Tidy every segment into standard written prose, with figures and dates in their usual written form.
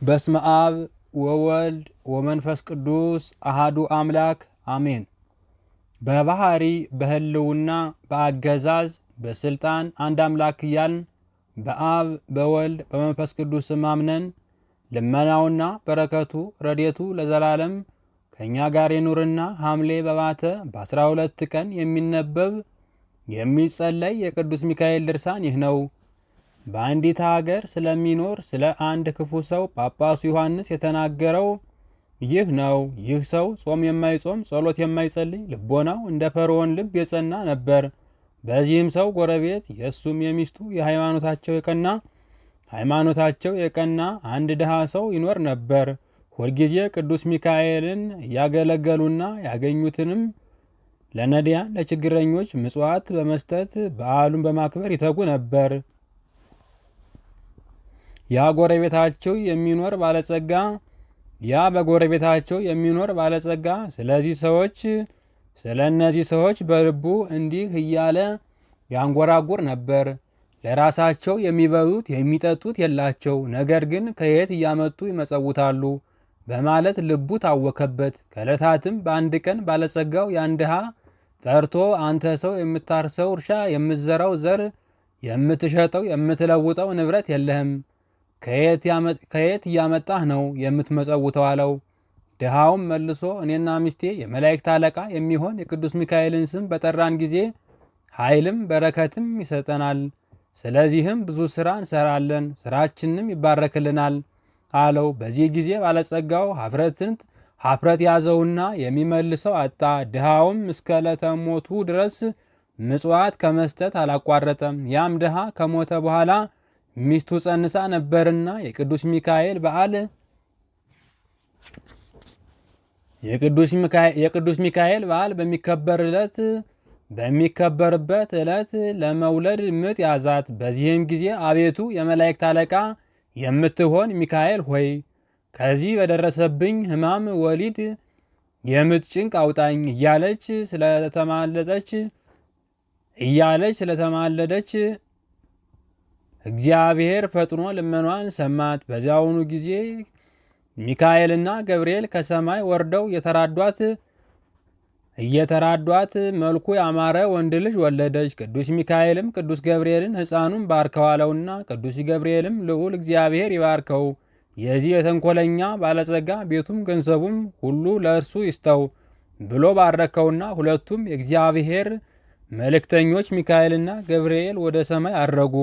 በስመ አብ ወወልድ ወመንፈስ ቅዱስ አሃዱ አምላክ አሜን። በባህሪ በህልውና በአገዛዝ በስልጣን አንድ አምላክ እያልን በአብ በወልድ በመንፈስ ቅዱስ አምነን ልመናውና በረከቱ ረድኤቱ ለዘላለም ከእኛ ጋር ይኑርና ሐምሌ በባተ በ12 ቀን የሚነበብ የሚጸለይ የቅዱስ ሚካኤል ድርሳን ይህ ነው። በአንዲት ሀገር ስለሚኖር ስለ አንድ ክፉ ሰው ጳጳሱ ዮሐንስ የተናገረው ይህ ነው። ይህ ሰው ጾም የማይጾም ጸሎት የማይጸልይ ልቦናው እንደ ፈርዖን ልብ የጸና ነበር። በዚህም ሰው ጎረቤት የእሱም የሚስቱ ሃይማኖታቸው የቀና አንድ ድሃ ሰው ይኖር ነበር። ሁልጊዜ ቅዱስ ሚካኤልን እያገለገሉና ያገኙትንም ለነዳያን ለችግረኞች ምጽዋት በመስጠት በዓሉን በማክበር ይተጉ ነበር። በጎረቤታቸው የሚኖር ባለጸጋ ስለ እነዚህ ሰዎች በልቡ እንዲህ እያለ ያንጎራጉር ነበር። ለራሳቸው የሚበሉት የሚጠጡት የላቸው፣ ነገር ግን ከየት እያመጡ ይመጸውታሉ በማለት ልቡ ታወከበት። ከዕለታትም በአንድ ቀን ባለጸጋው ያን ድሃ ጠርቶ አንተ ሰው የምታርሰው እርሻ፣ የምትዘራው ዘር፣ የምትሸጠው የምትለውጠው ንብረት የለህም፣ ከየት እያመጣህ ነው የምትመጸውተው አለው። ድሃውም መልሶ እኔና ሚስቴ የመላእክት አለቃ የሚሆን የቅዱስ ሚካኤልን ስም በጠራን ጊዜ ኃይልም በረከትም ይሰጠናል። ስለዚህም ብዙ ስራ እንሰራለን፣ ስራችንም ይባረክልናል አለው። በዚህ ጊዜ ባለጸጋው ሀፍረት ያዘውና የሚመልሰው አጣ። ድሃውም እስከ ዕለተ ሞቱ ድረስ ምጽዋት ከመስጠት አላቋረጠም። ያም ድሃ ከሞተ በኋላ ሚስቱ ጸንሳ ነበርና የቅዱስ ሚካኤል በዓል በሚከበርበት ዕለት ለመውለድ ምጥ ያዛት። በዚህም ጊዜ አቤቱ የመላእክት አለቃ የምትሆን ሚካኤል ሆይ ከዚህ በደረሰብኝ ሕማም ወሊድ የምጥ ጭንቅ አውጣኝ እያለች ስለተማለደች እግዚአብሔር ፈጥኖ ልመኗን ሰማት። በዚያውኑ ጊዜ ሚካኤልና ገብርኤል ከሰማይ ወርደው እየተራዷት መልኩ ያማረ ወንድ ልጅ ወለደች። ቅዱስ ሚካኤልም ቅዱስ ገብርኤልን ሕፃኑን ባርከዋለውና ቅዱስ ገብርኤልም ልዑል እግዚአብሔር ይባርከው፣ የዚህ የተንኮለኛ ባለጸጋ ቤቱም ገንዘቡም ሁሉ ለእርሱ ይስጠው ብሎ ባረከውና ሁለቱም የእግዚአብሔር መልእክተኞች ሚካኤልና ገብርኤል ወደ ሰማይ አረጉ።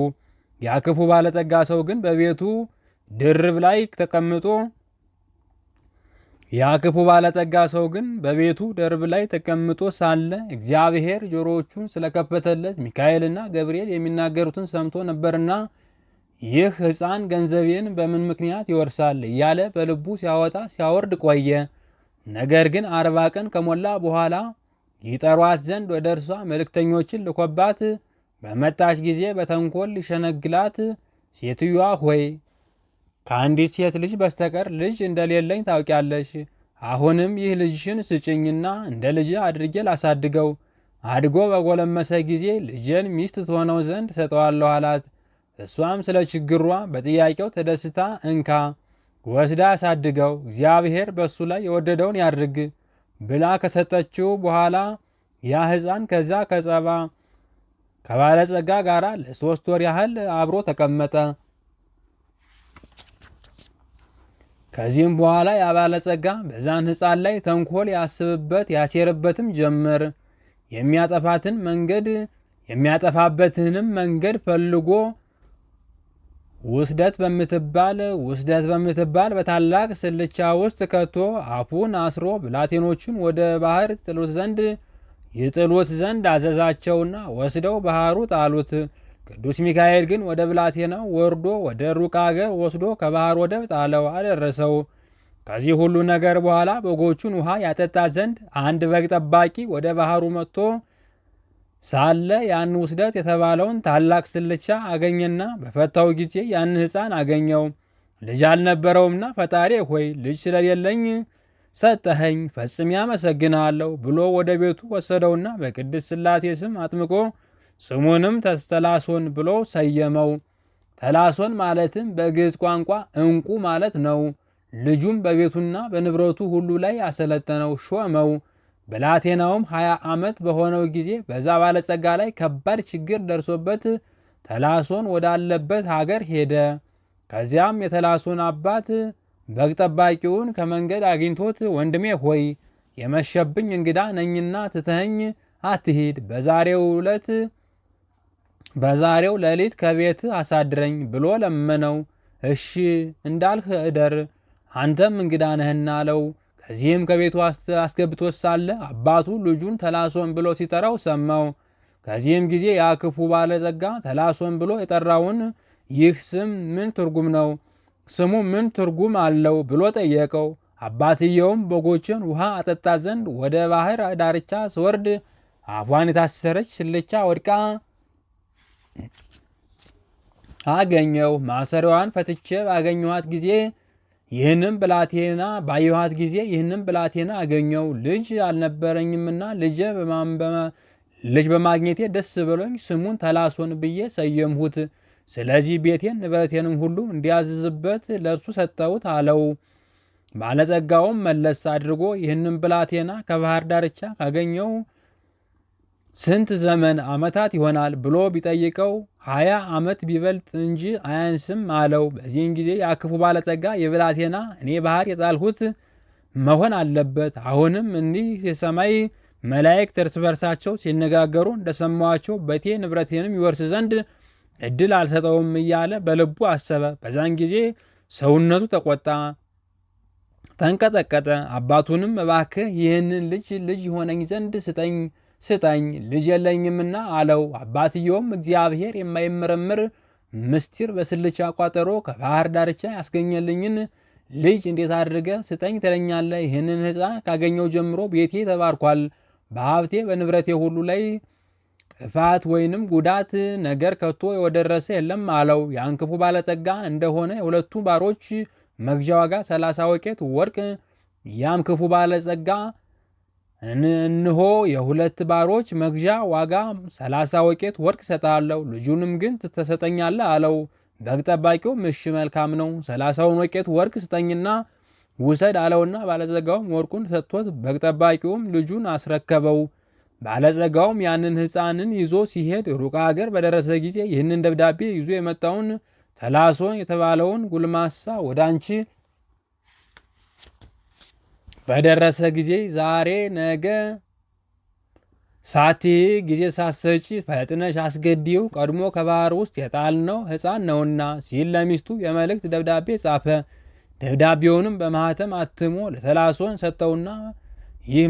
ያ ክፉ ባለጸጋ ሰው ግን በቤቱ ድርብ ላይ ተቀምጦ ሳለ እግዚአብሔር ጆሮዎቹን ስለከፈተለት ሚካኤልና ገብርኤል የሚናገሩትን ሰምቶ ነበርና ይህ ሕፃን ገንዘቤን በምን ምክንያት ይወርሳል እያለ በልቡ ሲያወጣ ሲያወርድ ቆየ። ነገር ግን 40 ቀን ከሞላ በኋላ ይጠሯት ዘንድ ወደ እርሷ መልእክተኞችን ልኮባት በመጣች ጊዜ በተንኮል ሊሸነግላት ሴትዮዋ ሆይ ከአንዲት ሴት ልጅ በስተቀር ልጅ እንደሌለኝ ታውቂያለሽ። አሁንም ይህ ልጅሽን ስጭኝና እንደ ልጅ አድርጌ ላሳድገው፣ አድጎ በጎለመሰ ጊዜ ልጄን ሚስት ትሆነው ዘንድ ሰጠዋለሁ አላት። እሷም ስለ ችግሯ በጥያቄው ተደስታ እንካ ወስዳ አሳድገው፣ እግዚአብሔር በእሱ ላይ የወደደውን ያድርግ ብላ ከሰጠችው በኋላ ያ ሕፃን ከዛ ከባለጸጋ ጋር ለ3 ወር ያህል አብሮ ተቀመጠ። ከዚህም በኋላ ያ ባለጸጋ በዛን ሕፃን ላይ ተንኮል ያሴርበትም ጀመር። የሚያጠፋበትንም መንገድ ፈልጎ ውስደት በምትባል በታላቅ ስልቻ ውስጥ ከቶ አፉን አስሮ ብላቴኖቹን ወደ ባህር ይጥሉት ዘንድ አዘዛቸውና ወስደው ባህሩ ጣሉት። ቅዱስ ሚካኤል ግን ወደ ብላቴናው ወርዶ ወደ ሩቅ አገር ወስዶ ከባህር ወደብ ጣለው፣ አደረሰው። ከዚህ ሁሉ ነገር በኋላ በጎቹን ውሃ ያጠጣ ዘንድ አንድ በግ ጠባቂ ወደ ባህሩ መጥቶ ሳለ ያን ውስደት የተባለውን ታላቅ ስልቻ አገኘና በፈታው ጊዜ ያን ሕፃን አገኘው። ልጅ አልነበረውምና ፈጣሪ ሆይ ልጅ ስለሌለኝ ሰጠኸኝ፣ ፈጽሜ አመሰግናለሁ ብሎ ወደ ቤቱ ወሰደውና በቅድስት ሥላሴ ስም አጥምቆ ስሙንም ተስተላሶን ብሎ ሰየመው። ተላሶን ማለትም በግዕዝ ቋንቋ ዕንቁ ማለት ነው። ልጁም በቤቱና በንብረቱ ሁሉ ላይ አሰለጠነው፣ ሾመው። ብላቴናውም 20 ዓመት በሆነው ጊዜ በዛ ባለጸጋ ላይ ከባድ ችግር ደርሶበት ተላሶን ወዳለበት ሀገር ሄደ። ከዚያም የተላሶን አባት በግ ጠባቂውን ከመንገድ አግኝቶት ወንድሜ ሆይ የመሸብኝ እንግዳ ነኝና ትተኸኝ አትሂድ፣ በዛሬው ሌሊት ከቤት አሳድረኝ ብሎ ለመነው። እሺ እንዳልህ እደር፣ አንተም እንግዳ ነህና አለው። ከዚህም ከቤቱ አስገብቶት ሳለ አባቱ ልጁን ተላሶን ብሎ ሲጠራው ሰማው። ከዚህም ጊዜ ያ ክፉ ባለጸጋ ተላሶን ብሎ የጠራውን ይህ ስም ምን ትርጉም ነው? ስሙ ምን ትርጉም አለው ብሎ ጠየቀው። አባትየውም በጎችን ውሃ አጠጣ ዘንድ ወደ ባህር ዳርቻ ስወርድ አፏን የታሰረች ስልቻ ወድቃ አገኘው። ማሰሪያዋን ፈትቼ ባገኘኋት ጊዜ ይህንም ብላቴና አገኘው። ልጅ አልነበረኝምና ልጅ በማግኘቴ ደስ ብሎኝ ስሙን ተላሶን ብዬ ሰየምሁት። ስለዚህ ቤቴን ንብረቴንም ሁሉ እንዲያዝዝበት ለእርሱ ሰጠሁት አለው። ባለጸጋውም መለስ አድርጎ ይህንም ብላቴና ከባህር ዳርቻ ካገኘው ስንት ዘመን ዓመታት ይሆናል ብሎ ቢጠይቀው 20 ዓመት ቢበልጥ እንጂ አያንስም አለው። በዚህን ጊዜ ያክፉ ባለጸጋ የብላቴና እኔ ባህር የጣልሁት መሆን አለበት። አሁንም እንዲህ የሰማይ መላእክት እርስ በርሳቸው ሲነጋገሩ እንደሰማዋቸው ቤቴ ንብረቴንም ይወርስ ዘንድ እድል አልሰጠውም እያለ በልቡ አሰበ። በዛን ጊዜ ሰውነቱ ተቆጣ፣ ተንቀጠቀጠ። አባቱንም እባክህ ይህንን ልጅ ይሆነኝ ዘንድ ስጠኝ ልጅ የለኝምና አለው። አባትየውም እግዚአብሔር የማይመረምር ምስጢር በስልቻ ቋጠሮ ከባህር ዳርቻ ያስገኘልኝን ልጅ እንዴት አድርገ ስጠኝ ትለኛለህ? ይህንን ሕፃን ካገኘው ጀምሮ ቤቴ ተባርኳል። በሀብቴ በንብረቴ ሁሉ ላይ ጥፋት ወይንም ጉዳት ነገር ከቶ የወደረሰ የለም አለው። ያን ክፉ ባለጠጋ እንደሆነ የሁለቱ ባሮች መግዣ ዋጋ 30 ወቄት ወርቅ። ያም ክፉ ባለጸጋ እንሆ የሁለት ባሮች መግዣ ዋጋ 30 ወቄት ወርቅ ሰጣለሁ፣ ልጁንም ግን ትሰጠኛለህ አለው። በግ ጠባቂውም እሺ መልካም ነው፣ 30ውን ወቄት ወርቅ ስጠኝና ውሰድ አለውና ባለጸጋውም ወርቁን ሰጥቶት በግ ጠባቂውም ልጁን አስረከበው። ባለጸጋውም ያንን ሕፃንን ይዞ ሲሄድ ሩቅ አገር በደረሰ ጊዜ ይህንን ደብዳቤ ይዞ የመጣውን ተላሶን የተባለውን ጉልማሳ ወደ አንቺ በደረሰ ጊዜ ዛሬ ነገ ጊዜ ሳትሰጪ ፈጥነሽ አስገዲው፣ ቀድሞ ከባህር ውስጥ የጣልነው ሕፃን ነውና ሲል ለሚስቱ የመልእክት ደብዳቤ ጻፈ። ደብዳቤውንም በማኅተም አትሞ ለተላሶን ሰጠውና ይህ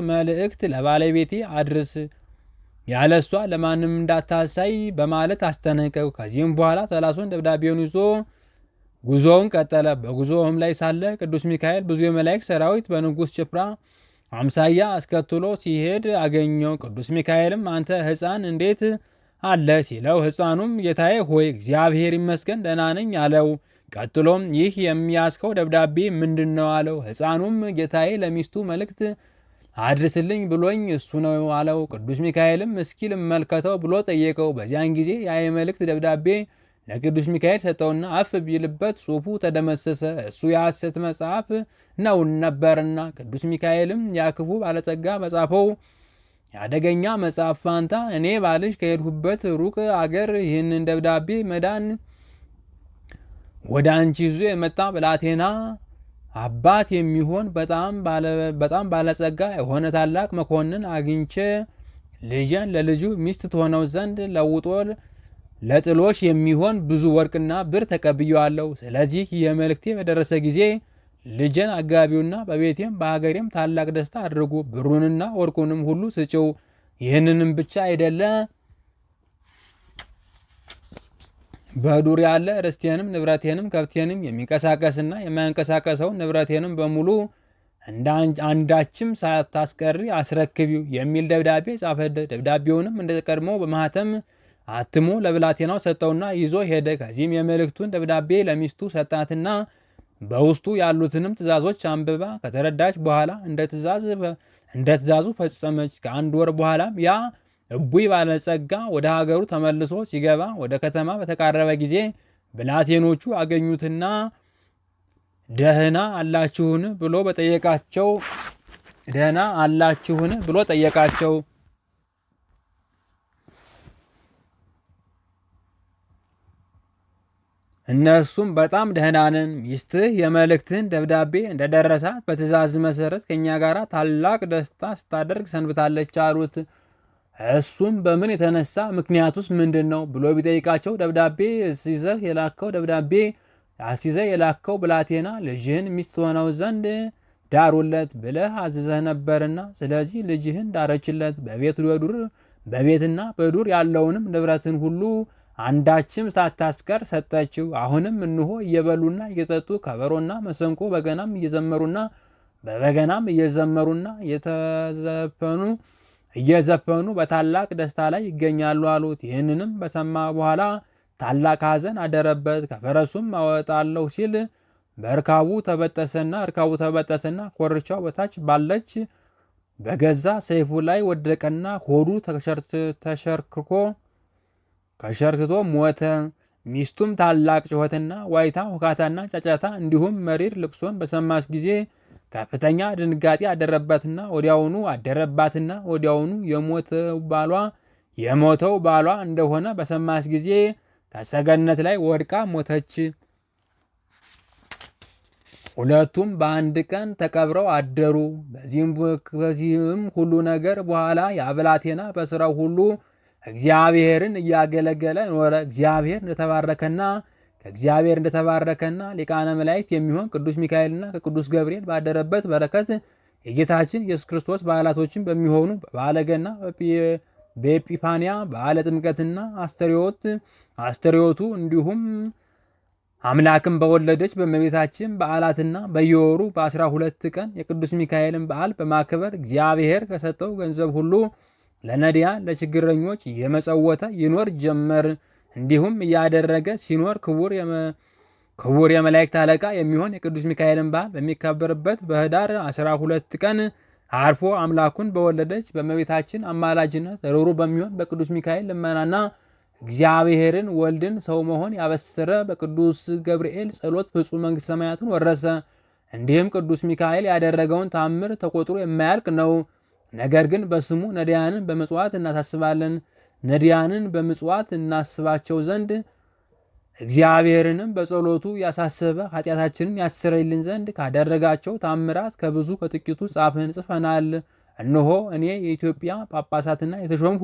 መልእክት ለባለቤቴ አድርስ፣ ያለሷ ለማንም እንዳታሳይ በማለት አስጠነቀቀው። ከዚህም በኋላ ተላሶን ደብዳቤውን ይዞ ጉዞውን ቀጠለ። በጉዞውም ላይ ሳለ ቅዱስ ሚካኤል ብዙ የመላእክት ሰራዊት በንጉሥ ጭፍራ አምሳያ አስከትሎ ሲሄድ አገኘው። ቅዱስ ሚካኤልም አንተ ሕፃን እንዴት አለ ሲለው፣ ሕፃኑም ጌታዬ ሆይ እግዚአብሔር ይመስገን ደህና ነኝ አለው። ቀጥሎም ይህ የሚያስከው ደብዳቤ ምንድን ነው አለው። ሕፃኑም ጌታዬ ለሚስቱ መልእክት አድርስልኝ ብሎኝ እሱ ነው አለው። ቅዱስ ሚካኤልም እስኪ ልመልከተው ብሎ ጠየቀው። በዚያን ጊዜ ያ የመልእክት ደብዳቤ ለቅዱስ ሚካኤል ሰጠውና አፍ ቢልበት ጽሑፉ ተደመሰሰ። እሱ የሐሰት መጽሐፍ ነው ነበርና። ቅዱስ ሚካኤልም ያክፉ ባለጸጋ በጻፈው የአደገኛ መጽሐፍ ፋንታ እኔ ባልሽ ከሄድሁበት ሩቅ አገር ይህንን ደብዳቤ መዳን ወደ አንቺ ይዞ የመጣ ብላቴና አባት የሚሆን በጣም ባለጸጋ የሆነ ታላቅ መኮንን አግኝቼ ልጄን ለልጁ ሚስት ትሆነው ዘንድ ለውጦ ለጥሎሽ የሚሆን ብዙ ወርቅና ብር ተቀብየዋለሁ። ስለዚህ የመልእክቴ በደረሰ ጊዜ ልጄን አጋቢውና በቤቴም በሀገሬም ታላቅ ደስታ አድርጉ፣ ብሩንና ወርቁንም ሁሉ ስጭው። ይህንንም ብቻ አይደለ በዱር ያለ ርስቴንም ንብረቴንም ከብቴንም የሚንቀሳቀስና የማያንቀሳቀሰውን ንብረቴንም በሙሉ አንዳችም ሳታስቀሪ አስረክቢው የሚል ደብዳቤ ጻፈለት። ደብዳቤውንም እንደቀድሞ በማኅተም አትሞ ለብላቴናው ሰጠውና ይዞ ሄደ። ከዚህም የመልእክቱን ደብዳቤ ለሚስቱ ሰጣትና በውስጡ ያሉትንም ትእዛዞች አንብባ ከተረዳች በኋላ እንደ ትእዛዙ ፈጸመች። ከአንድ ወር በኋላም ያ እቡይ ባለጸጋ ወደ ሀገሩ ተመልሶ ሲገባ ወደ ከተማ በተቃረበ ጊዜ ብላቴኖቹ አገኙትና ደህና አላችሁን ብሎ ጠየቃቸው። እነርሱም በጣም ደህና ነን፣ ሚስትህ የመልእክትህን ደብዳቤ እንደደረሳት በትእዛዝ መሰረት ከእኛ ጋር ታላቅ ደስታ ስታደርግ ሰንብታለች አሉት። እሱም በምን የተነሳ ምክንያቱስ ምንድን ነው ብሎ ቢጠይቃቸው አስይዘህ የላከው ብላቴና ልጅህን ሚስት ሆነው ዘንድ ዳሩለት ብለህ አዝዘህ ነበርና፣ ስለዚህ ልጅህን ዳረችለት። በቤትና በዱር ያለውንም ንብረትን ሁሉ አንዳችም ሳታስቀር ሰጠችው። አሁንም እንሆ እየበሉና እየጠጡ ከበሮና መሰንቆ በበገናም እየዘመሩና እየዘፈኑ በታላቅ ደስታ ላይ ይገኛሉ አሉት። ይህንንም በሰማ በኋላ ታላቅ ሐዘን አደረበት። ከፈረሱም አወጣለሁ ሲል እርካቡ ተበጠሰና ኮርቻው በታች ባለች በገዛ ሰይፉ ላይ ወደቀና ሆዱ ተሸርክቶ ሞተ። ሚስቱም ታላቅ ጩኸትና ዋይታ፣ ሁካታና ጫጫታ እንዲሁም መሪር ልቅሶን በሰማች ጊዜ ከፍተኛ ድንጋጤ አደረባትና ወዲያውኑ የሞተው ባሏ እንደሆነ በሰማች ጊዜ ከሰገነት ላይ ወድቃ ሞተች። ሁለቱም በአንድ ቀን ተቀብረው አደሩ። በዚህም ሁሉ ነገር በኋላ የብላቴና በስራው ሁሉ እግዚአብሔርን እያገለገለ ኖረ። ከእግዚአብሔር እንደተባረከና ሊቃነ መላእክት የሚሆን ቅዱስ ሚካኤልና ከቅዱስ ገብርኤል ባደረበት በረከት የጌታችን ኢየሱስ ክርስቶስ በዓላቶችን በሚሆኑ በበዓለ ገና፣ በኤጲፋንያ፣ በዓለ ጥምቀትና አስተርዮቱ እንዲሁም አምላክን በወለደች በእመቤታችን በዓላትና በየወሩ በ12 ቀን የቅዱስ ሚካኤልን በዓል በማክበር እግዚአብሔር ከሰጠው ገንዘብ ሁሉ ለነዳያን ለችግረኞች የመጸወተ ይኖር ጀመር። እንዲሁም እያደረገ ሲኖር ክቡር የመላእክት አለቃ የሚሆን የቅዱስ ሚካኤልን በዓል በሚከበርበት በኅዳር 12 ቀን አርፎ አምላኩን በወለደች በእመቤታችን አማላጅነት ርኅሩህ በሚሆን በቅዱስ ሚካኤል ልመናና እግዚአብሔርን ወልድን ሰው መሆን ያበሰረ በቅዱስ ገብርኤል ጸሎት ፍጹም መንግሥተ ሰማያትን ወረሰ። እንዲህም ቅዱስ ሚካኤል ያደረገውን ታምር ተቆጥሮ የማያልቅ ነው። ነገር ግን በስሙ ነዳያንን በምጽዋት እናሳስባለን። ነዳያንን በምጽዋት እናስባቸው ዘንድ እግዚአብሔርንም በጸሎቱ ያሳሰበ ኃጢአታችንን ያስረይልን ዘንድ ካደረጋቸው ታምራት ከብዙ ከጥቂቱ ጽፈናል። እነሆ እኔ የኢትዮጵያ ጳጳሳትና የተሾምኩ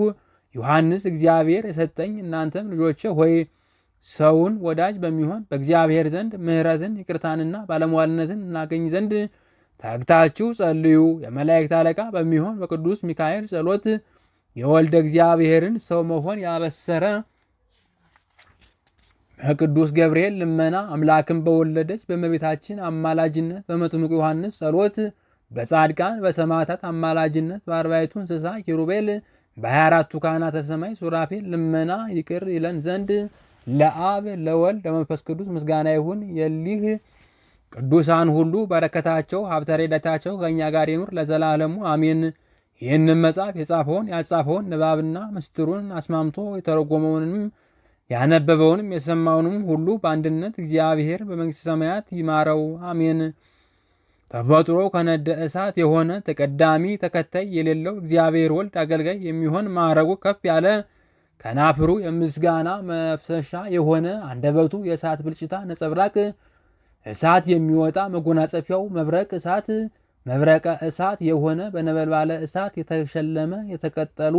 ዮሐንስ እግዚአብሔር የሰጠኝ፣ እናንተም ልጆቼ ሆይ ሰውን ወዳጅ በሚሆን በእግዚአብሔር ዘንድ ምሕረትን ይቅርታንና ባለሟልነትን እናገኝ ዘንድ ተግታችሁ ጸልዩ። የመላእክት አለቃ በሚሆን በቅዱስ ሚካኤል ጸሎት የወልደ እግዚአብሔርን ሰው መሆን ያበሰረ በቅዱስ ገብርኤል ልመና አምላክን በወለደች በእመቤታችን አማላጅነት በመጥምቁ ዮሐንስ ጸሎት በጻድቃን በሰማዕታት አማላጅነት በአርባዕቱ እንስሳ ኪሩቤል በ24ቱ ካህናተ ሰማይ ሱራፌል ልመና ይቅር ይለን ዘንድ ለአብ ለወልድ ለመንፈስ ቅዱስ ምስጋና ይሁን። የሊህ ቅዱሳን ሁሉ በረከታቸው ሀብተ ረድኤታቸው ከእኛ ጋር ይኑር ለዘላለሙ አሜን። ይህንን መጽሐፍ የጻፈውን ያጻፈውን ንባብና ምስጢሩን አስማምቶ የተረጎመውንም ያነበበውንም የሰማውንም ሁሉ በአንድነት እግዚአብሔር በመንግሥተ ሰማያት ይማረው አሜን። ተፈጥሮ ከነደ እሳት የሆነ ተቀዳሚ ተከታይ የሌለው እግዚአብሔር ወልድ አገልጋይ የሚሆን ማዕረጉ ከፍ ያለ ከናፍሩ የምስጋና መፍሰሻ የሆነ አንደበቱ የእሳት ብልጭታ ነጸብራቅ እሳት የሚወጣ መጎናጸፊያው መብረቀ እሳት የሆነ በነበልባለ እሳት የተሸለመ የተቀጠሉ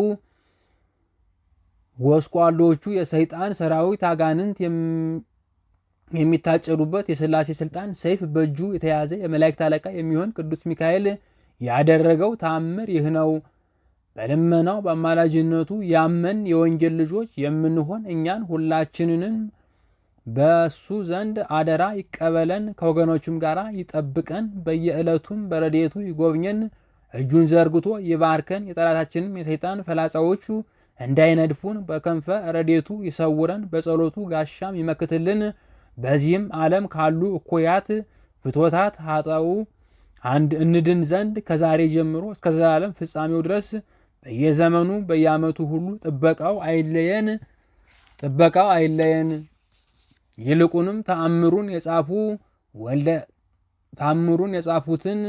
ጎስቋሎቹ የሰይጣን ሰራዊት አጋንንት የሚታጨዱበት የሥላሴ ስልጣን ሰይፍ በእጁ የተያዘ የመላእክት አለቃ የሚሆን ቅዱስ ሚካኤል ያደረገው ታምር ይህ ነው። በልመናው በአማላጅነቱ ያመን የወንጌል ልጆች የምንሆን እኛን ሁላችንንም በሱ ዘንድ አደራ ይቀበለን፣ ከወገኖቹም ጋር ይጠብቀን፣ በየዕለቱም በረድኤቱ ይጎብኘን፣ እጁን ዘርግቶ ይባርከን፣ የጠላታችንም የሰይጣን ፈላጻዎቹ እንዳይነድፉን በከንፈ ረድኤቱ ይሰውረን፣ በጸሎቱ ጋሻም ይመክትልን። በዚህም ዓለም ካሉ እኩያት ፍትወታት ኃጣው እንድን ዘንድ ከዛሬ ጀምሮ እስከ ዘላለም ፍጻሜው ድረስ በየዘመኑ በየዓመቱ ሁሉ ጥበቃው አይለየን። ይልቁንም ተአምሩን የጻፉትን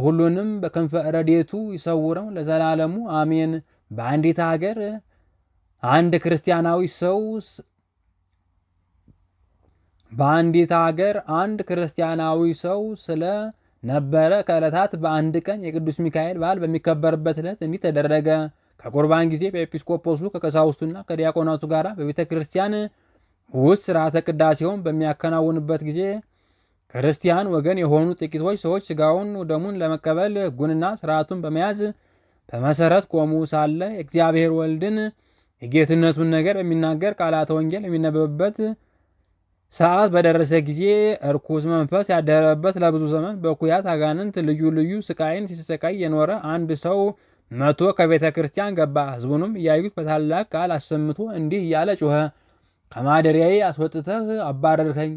ሁሉንም በክንፈ ረድኤቱ ይሰውረው ለዘላለሙ አሜን። በአንዲት ሀገር አንድ ክርስቲያናዊ ሰው ስለ ነበረ ከዕለታት በአንድ ቀን የቅዱስ ሚካኤል በዓል በሚከበርበት ዕለት እንዲህ ተደረገ። ከቁርባን ጊዜ በኤጲስቆጶሱ ከቀሳውስቱና ከዲያቆናቱ ጋር በቤተ ክርስቲያን ውስጥ ሥርዓተ ቅዳሴውን በሚያከናውንበት ጊዜ ክርስቲያን ወገን የሆኑ ጥቂቶች ሰዎች ሥጋውን ደሙን ለመቀበል ሕጉንና ሥርዓቱን በመያዝ በመሰረት ቆሙ። ሳለ እግዚአብሔር ወልድን የጌትነቱን ነገር በሚናገር ቃላተ ወንጌል የሚነበብበት ሰዓት በደረሰ ጊዜ እርኩስ መንፈስ ያደረበት ለብዙ ዘመን በኩያት አጋንንት ልዩ ልዩ ስቃይን ሲሰቃይ የኖረ አንድ ሰው መጥቶ ከቤተ ክርስቲያን ገባ። ሕዝቡንም እያዩት በታላቅ ቃል አሰምቶ እንዲህ እያለ ጮኸ። ከማደሪያዬ አስወጥተህ አባረርከኝ።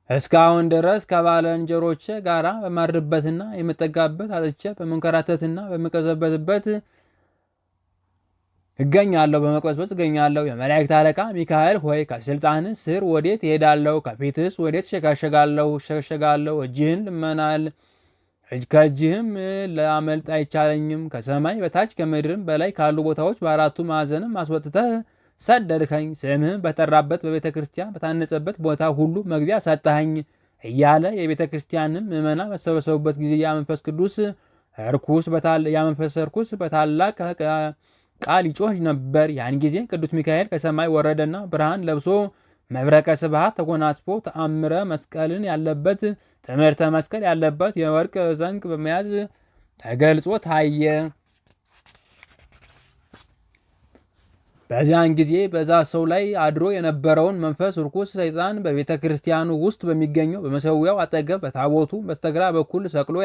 እስካሁን ድረስ ከባልንጀሮቼ ጋራ በማድርበትና የምጠጋበት አጥቼ በመንከራተትና በምቀዘበዝበት በመቅበዝበዝ እገኛለሁ። የመላእክት አለቃ ሚካኤል ሆይ ከስልጣን ስር ወዴት እሄዳለሁ? ከፊትስ ወዴት እሸሸጋለሁ? ከእጅህም ላመልጥ አይቻለኝም። ከሰማይ በታች ከምድርም በላይ ካሉ ቦታዎች በአራቱ ማዕዘንም አስወጥተህ ሰደድከኝ። ስምህም በጠራበት በቤተ ክርስቲያን በታነጸበት ቦታ ሁሉ መግቢያ ሰጠኸኝ እያለ የቤተ ክርስቲያንም ምዕመናን በተሰበሰቡበት ጊዜ የመንፈስ ርኩስ በታላቅ ቃል ይጮህ ነበር። ያን ጊዜ ቅዱስ ሚካኤል ከሰማይ ወረደና ብርሃን ለብሶ መብረቀ ስብሐት ተጎናጽፎ ተአምረ መስቀልን ያለበት ትምህርተ መስቀል ያለበት የወርቅ ዘንግ በመያዝ ተገልጾ ታየ። በዚያን ጊዜ በዛ ሰው ላይ አድሮ የነበረውን መንፈስ ርኩስ ሰይጣን በቤተ ክርስቲያኑ ውስጥ በሚገኘው በመሰዊያው አጠገብ በታቦቱ በስተግራ በኩል ሰቅሎ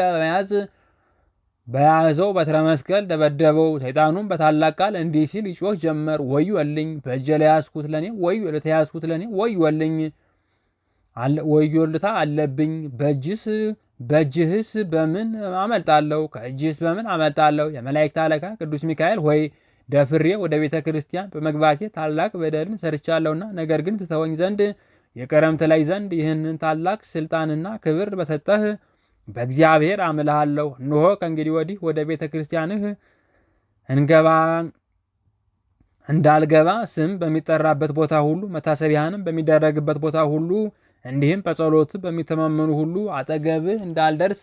በያዘው በትረ መስቀል ደበደበው። ሰይጣኑም በታላቅ ቃል እንዲህ ሲል ይጮህ ጀመር። ወዮልኝ! በእጄ ለያዝኩት ለኔ ለተያዝኩት ለኔ ወዮልኝ! ወዮልታ አለብኝ። በእጅህስ በምን አመልጣለሁ? ከእጅህስ በምን አመልጣለሁ? የመላእክት አለቃ ቅዱስ ሚካኤል ሆይ ደፍሬ ወደ ቤተ ክርስቲያን በመግባቴ ታላቅ በደልን ሰርቻለሁና፣ ነገር ግን ትተወኝ ዘንድ ይቅርም ትለኝ ዘንድ ይህንን ታላቅ ስልጣንና ክብር በሰጠህ በእግዚአብሔር አምልሃለሁ። እንሆ ከእንግዲህ ወዲህ ወደ ቤተ ክርስቲያንህ እንዳልገባ ስም በሚጠራበት ቦታ ሁሉ መታሰቢያንም በሚደረግበት ቦታ ሁሉ እንዲህም በጸሎት በሚተማመኑ ሁሉ አጠገብህ እንዳልደርስ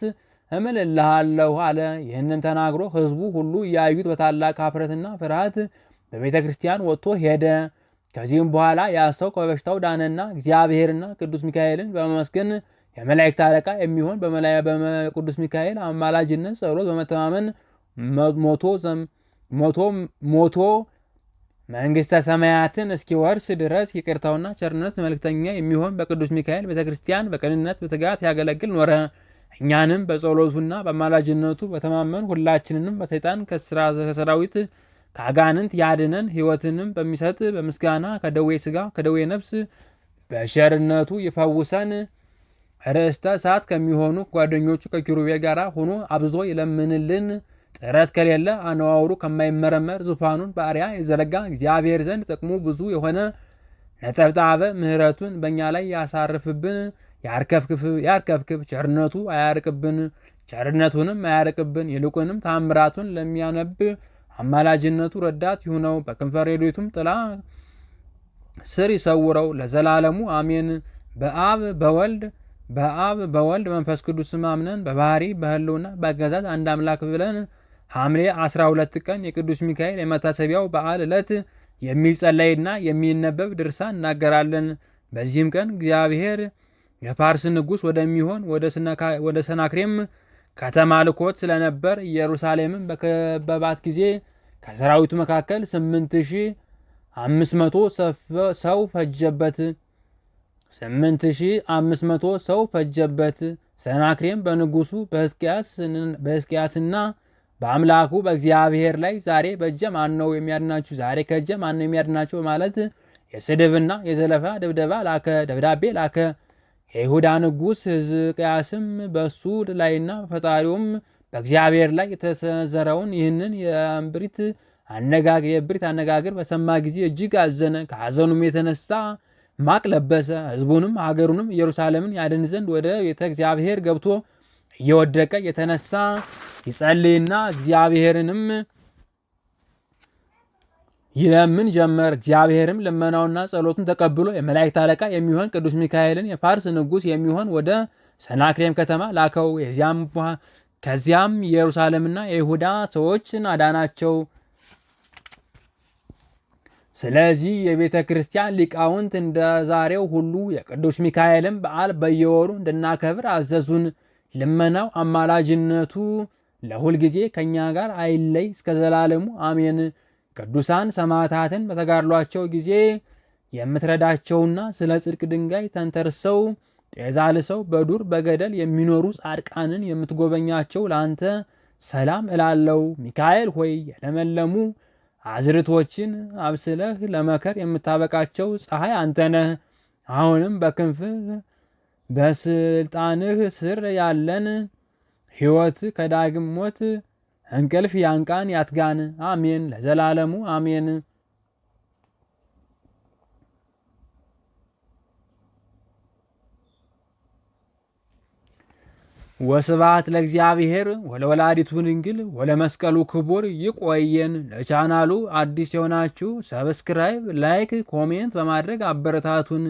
እምልልሃለሁ አለ። ይህንን ተናግሮ ሕዝቡ ሁሉ እያዩት በታላቅ ኀፍረትና ፍርሃት በቤተ ክርስቲያን ወጥቶ ሄደ። ከዚህም በኋላ ያ ሰው ከበሽታው ዳነና እግዚአብሔርና ቅዱስ ሚካኤልን በመመስገን የመላእክት አለቃ የሚሆን በቅዱስ ሚካኤል አማላጅነት ጸሎት በመተማመን ሞቶ መንግሥተ ሰማያትን እስኪወርስ ድረስ ይቅርታውና ቸርነት መልእክተኛ የሚሆን በቅዱስ ሚካኤል ቤተክርስቲያን በቅንነት በትጋት ያገለግል ኖረ። እኛንም በጸሎቱና በአማላጅነቱ በተማመን ሁላችንንም በሰይጣን ከሰራዊት ከአጋንንት ያድነን፣ ሕይወትንም በሚሰጥ በምስጋና ከደዌ ሥጋ ከደዌ ነፍስ በቸርነቱ ይፈውሰን። ርዕስተ እሳት ከሚሆኑ ጓደኞቹ ከኪሩቤል ጋር ሆኖ አብዝቶ ይለምንልን። ጥረት ከሌለ አነዋውሩ ከማይመረመር ዙፋኑን በአርያ የዘረጋ እግዚአብሔር ዘንድ ጥቅሙ ብዙ የሆነ ነጠብጣበ ምሕረቱን በእኛ ላይ ያሳርፍብን። ያርከፍክፍ ቸርነቱንም አያርቅብን። ይልቁንም ታምራቱን ለሚያነብ አማላጅነቱ ረዳት ይሁነው። በክንፈ ረድኤቱም ጥላ ስር ይሰውረው ለዘላለሙ አሜን። በአብ በወልድ መንፈስ ቅዱስ ስም አምነን በባህሪ በህልውና በአገዛዝ አንድ አምላክ ብለን ሐምሌ 12 ቀን የቅዱስ ሚካኤል የመታሰቢያው በዓል ዕለት የሚጸለይና የሚነበብ ድርሳን እናገራለን። በዚህም ቀን እግዚአብሔር የፋርስ ንጉሥ ወደሚሆን ወደ ሰናክሬም ከተማ ልኮት ስለነበር ኢየሩሳሌምን በከበባት ጊዜ ከሰራዊቱ መካከል 8500 ሰው ፈጀበት። ሰናክሬም በንጉሱ በሕዝቅያስና በአምላኩ በእግዚአብሔር ላይ ዛሬ በእጄ ማን ነው የሚያድናችሁ? ዛሬ ከእጄ ማን ነው የሚያድናችሁ? በማለት የስድብና የዘለፋ ደብዳቤ ላከ። የይሁዳ ንጉሥ ሕዝቅያስም በእሱ ላይና በፈጣሪውም በእግዚአብሔር ላይ የተሰነዘረውን ይህንን የእብሪት አነጋገር በሰማ ጊዜ እጅግ አዘነ። ከሐዘኑም የተነሳ ማቅ ለበሰ። ሕዝቡንም ሀገሩንም ኢየሩሳሌምን ያድን ዘንድ ወደ ቤተ እግዚአብሔር ገብቶ እየወደቀ የተነሳ ይጸልይና እግዚአብሔርንም ይለምን ጀመር። እግዚአብሔርም ልመናውና ጸሎቱን ተቀብሎ የመላእክት አለቃ የሚሆን ቅዱስ ሚካኤልን የፋርስ ንጉሥ የሚሆን ወደ ሰናክሬም ከተማ ላከው። ከዚያም ኢየሩሳሌምና የይሁዳ ሰዎችን አዳናቸው። ስለዚህ የቤተ ክርስቲያን ሊቃውንት እንደ ዛሬው ሁሉ የቅዱስ ሚካኤልን በዓል በየወሩ እንድናከብር አዘዙን። ልመናው አማላጅነቱ ለሁል ጊዜ ከእኛ ጋር አይለይ እስከ ዘላለሙ አሜን። ቅዱሳን ሰማዕታትን በተጋድሏቸው ጊዜ የምትረዳቸውና ስለ ጽድቅ ድንጋይ ተንተርሰው ጤዛ ልሰው በዱር በገደል የሚኖሩ ጻድቃንን የምትጎበኛቸው ለአንተ ሰላም እላለው። ሚካኤል ሆይ የለመለሙ አዝርቶችን አብስለህ ለመከር የምታበቃቸው ፀሐይ አንተነህ። አሁንም በክንፍህ በስልጣንህ ስር ያለን ሕይወት ከዳግም ሞት እንቅልፍ ያንቃን ያትጋን። አሜን ለዘላለሙ አሜን። ወስብሐት ለእግዚአብሔር ወለወላዲቱ ድንግል ወለመስቀሉ ክቡር። ይቆየን። ለቻናሉ አዲስ የሆናችሁ ሰብስክራይብ፣ ላይክ፣ ኮሜንት በማድረግ አበረታቱን።